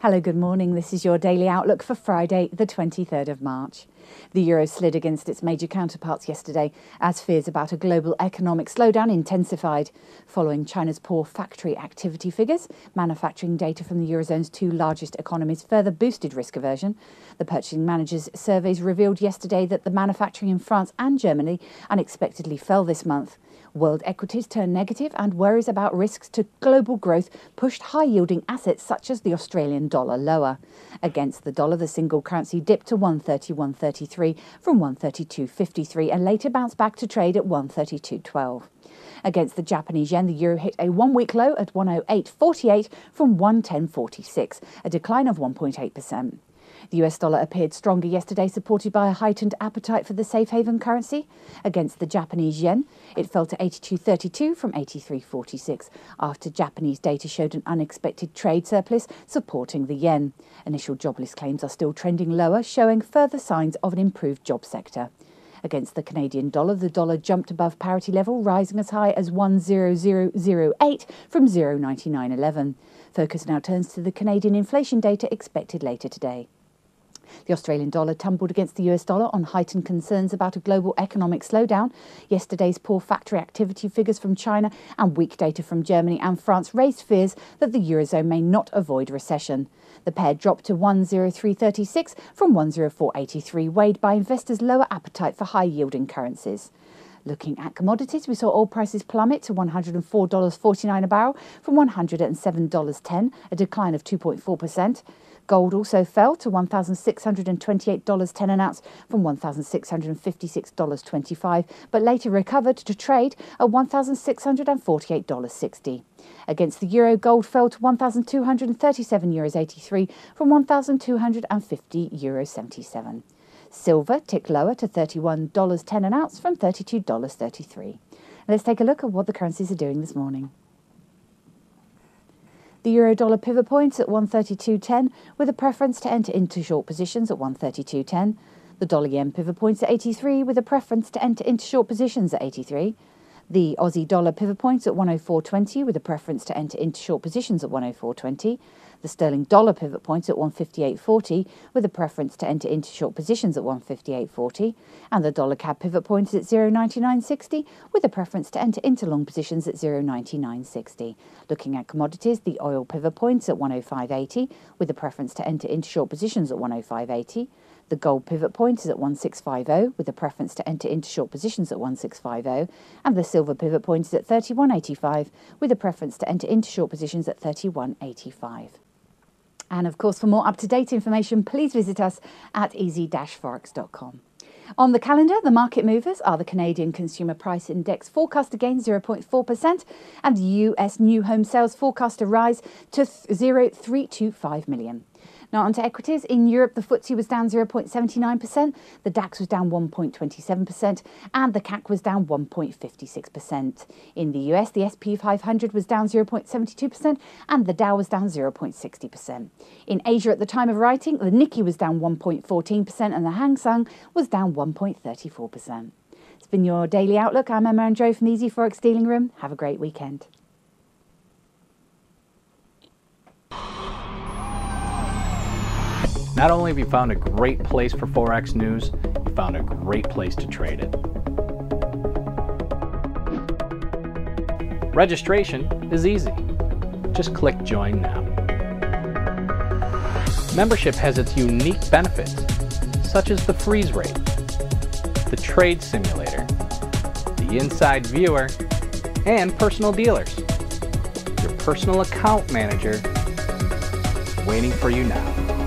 Hello, good morning. This is your daily outlook for Friday, the 23rd of March. The euro slid against its major counterparts yesterday as fears about a global economic slowdown intensified. Following China's poor factory activity figures, manufacturing data from the eurozone's two largest economies further boosted risk aversion. The purchasing managers' surveys revealed yesterday that the manufacturing in France and Germany unexpectedly fell this month. World equities turned negative and worries about risks to global growth pushed high-yielding assets such as the Australian dollar lower. Against the dollar, the single currency dipped to 130.133 from 132.53 and later bounced back to trade at 132.12. Against the Japanese yen, the euro hit a one-week low at 108.48 from 110.46, a decline of 1.8%. The US dollar appeared stronger yesterday, supported by a heightened appetite for the safe haven currency. Against the Japanese yen, it fell to 82.32 from 83.46 after Japanese data showed an unexpected trade surplus supporting the yen. Initial jobless claims are still trending lower, showing further signs of an improved job sector. Against the Canadian dollar, the dollar jumped above parity level, rising as high as 1.0008 from 0.9911. Focus now turns to the Canadian inflation data expected later today. The Australian dollar tumbled against the US dollar on heightened concerns about a global economic slowdown. Yesterday's poor factory activity figures from China and weak data from Germany and France raised fears that the eurozone may not avoid recession. The pair dropped to 103.36 from 104.83, weighed by investors' lower appetite for high-yielding currencies. Looking at commodities, we saw oil prices plummet to $104.49 a barrel from $107.10, a decline of 2.4%. Gold also fell to $1,628.10 an ounce from $1,656.25, but later recovered to trade at $1,648.60. Against the euro, gold fell to €1,237.83 from €1,250.77. Silver ticked lower to $31.10 an ounce from $32.33. Let's take a look at what the currencies are doing this morning. The euro-dollar pivot points at 132.10 with a preference to enter into short positions at 132.10. The dollar-yen pivot points at 83 with a preference to enter into short positions at 83. The Aussie dollar pivot points at 104.20 with a preference to enter into short positions at 104.20. The sterling dollar pivot points at 158.40 with a preference to enter into short positions at 158.40. And the dollar CAD pivot points at 0.9960 with a preference to enter into long positions at 0.9960. Looking at commodities, the oil pivot points at 105.80 with a preference to enter into short positions at 105.80. The gold pivot point is at 1650 with a preference to enter into short positions at 1650, and the silver pivot point is at 31.85 with a preference to enter into short positions at 31.85. And of course, for more up-to-date information, please visit us at easy-forex.com. On the calendar, the market movers are the Canadian Consumer Price Index forecast to gain 0.4% and the US new home sales forecast to rise to 0.325 million. Now on to equities. In Europe, the FTSE was down 0.79%, the DAX was down 1.27%, and the CAC was down 1.56%. In the US, the SP 500 was down 0.72%, and the Dow was down 0.60%. In Asia at the time of writing, the Nikkei was down 1.14%, and the Hang Seng was down 1.34%. It's been your Daily Outlook. I'm Emma and Joe from the Easy Forex Dealing Room. Have a great weekend. Not only have you found a great place for Forex news, you found a great place to trade it. Registration is easy. Just click Join Now. Membership has its unique benefits, such as the freeze rate, the trade simulator, the inside viewer, and personal dealers. Your personal account manager is waiting for you now.